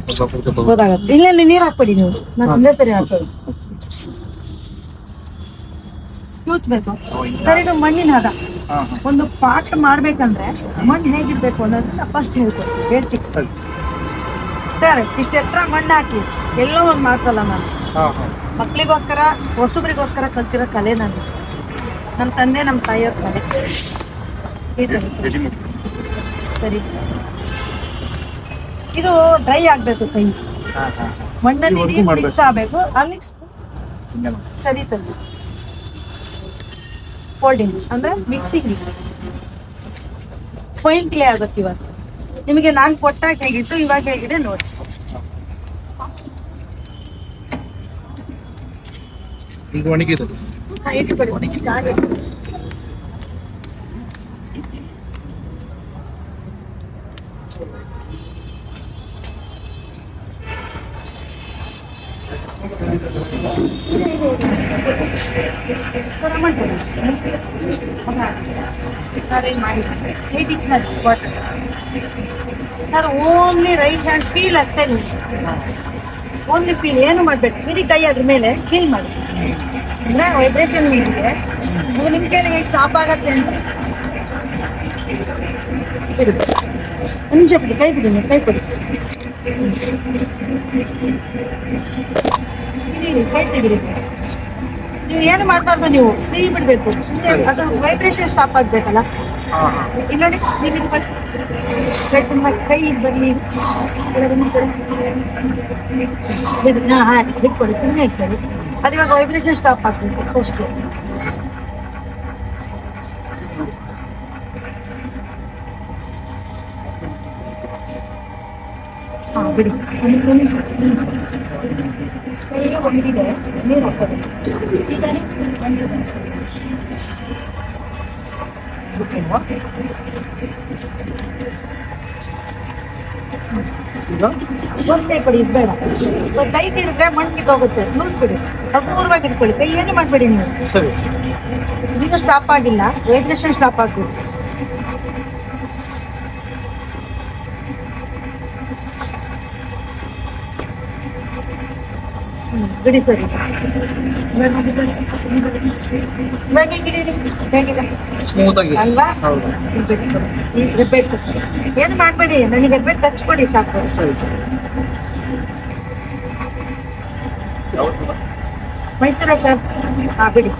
ಗೊತ್ತಾಗತ್ತೆ. ಇಲ್ಲ ನೀರ್ ಹಾಕ್ಬೇಡಿ ನೀವು, ನಾನು ಒಂದೇ ಸರಿ ಹಾಕೋದು. ಕೂತ್ಬೇಕು ಸರ್. ಇದು ಮಣ್ಣಿನ ಹದ. ಒಂದು ಪಾಠ ಮಾಡ್ಬೇಕಂದ್ರೆ ಮಣ್ಣು ಹೇಗಿರ್ಬೇಕು ಅನ್ನೋದನ್ನ ಫಸ್ಟ್ ಹೇಳ್ಕೊಡ್ತೀವಿ, ಬೇಸಿಕ್ಸ್. ಸರ್ ಇಷ್ಟ ಎತ್ತರ ಮಣ್ಣು ಹಾಕಿ ಎಲ್ಲೋ ಒಂದು ಮಾಡ್ಸಲ್ಲ ನಾನು. ಮಕ್ಳಿಗೋಸ್ಕರ ಹೊಸಬ್ರಿಗೋಸ್ಕರ ಕಲ್ತಿರೋ ಕಲೆ ನಾನು. ನಮ್ಮ ತಂದೆ ನಮ್ಮ ತಾಯಿಯವ್ರ ಕಲೆ. ಸರಿ, ಇದು ಡ್ರೈ ಆಗ್ಬೇಕು ಕೈ, ಮಣ್ಣಲ್ಲಿ ಮಿಕ್ಸ್ ಆಗ್ಬೇಕು. ಅಲ್ಲಿ ಸರಿ ತಂದು ಫೋಲ್ಡಿಂಗ್ ಅಂದ್ರೆ ಮಿಕ್ಸಿಂಗ್ ಫೈನ್ ಕ್ಲೇ ಆಗುತ್ತೆ. ಇವಾಗ ನಿಮಗೆ ನಾನು ಕೊಟ್ಟಾಗ ಹೇಗಿತ್ತು, ಇವಾಗ ಹೇಗಿದೆ ನೋಡಿ. Sir only right hand feel ಅಷ್ಟೇ. ನೀವು ಓನ್ಲಿ ಫೀಲ್, ಏನು ಮಾಡ್ಬೇಕು. ಬಿಡಿ ಕೈ ಅದ್ರ ಮೇಲೆ ಫೀಲ್ ಮಾಡಿ ಅಂದ್ರೆ ವೈಬ್ರೇಷನ್ ಮೀಟಿದೆ. ನಿಮ್ ಕೈಲಿ ಸ್ಟಾಪ್ ಆಗತ್ತೆ ಅಂತ ನಿಮಿಷ ಬಿಡಿ, ಕೈ ಬಿಡಿ, ಕೈ ಕೊಡಿ, ಕೈ ತೆಗಿರಿ. ನೀವು ಏನು ಮಾಡ್ಬಾರ್ದು, ನೀವು ಫ್ರೀ ಬಿಡ್ಬೇಕು. ಅದು ವೈಬ್ರೇಷನ್ ಸ್ಟಾಪ್ ಆಗ್ಬೇಕಲ್ಲ. ಇಲ್ಲ ನೋಡಿ, ನೀವು ಕೈ ಬರಲಿ ಬಿಡಿ. ಬಿಟ್ಕೊಡಿ, ಸುಮ್ಮನೆ ಇಟ್ಕೊಳ್ಳಿ. ಅದು ಇವಾಗ ವೈಬ್ರೇಷನ್ ಸ್ಟಾಪ್ ಆಗ್ಬೇಕು ಫಸ್ಟ್. ಬಿಡಿ. ಕೈಗೆ ಒಣಗಿದೆ, ನೀರು ಹಾಕೋದು. ಈಗ ಒಂದೇ ಕೊಡಿ, ಇದು ಬೇಡ. ಟೈಟ್ ಹಿಡಿದ್ರೆ ಮಣ್ಣು ಕಿತ್ತೋಗುತ್ತೆ. ಲೂಸ್ ಬಿಡಿ, ಅಪೂರ್ವವಾಗಿ ಇಟ್ಕೊಳ್ಳಿ. ಕೈ ಏನು ಮಾಡಬೇಡಿ ನೀವು. ಇನ್ನೂ ಸ್ಟಾಪ್ ಆಗಿಲ್ಲ, ವೈಬ್ರೇಷನ್ ಸ್ಟಾಪ್ ಆಗ್ಬೇಕು. ಬಿಡಿ ಸರಿ. ಅಲ್ವಾ? ರಿಪೇಟ್ ಏನು ಮಾಡಬೇಡಿ, ನನಗೆ ರಿಪೇಟ್ ಟಚ್ ಕೊಡಿ ಸಾಕು. ಮೈಸೂರ ಸರ್. ಬಿಡಿ.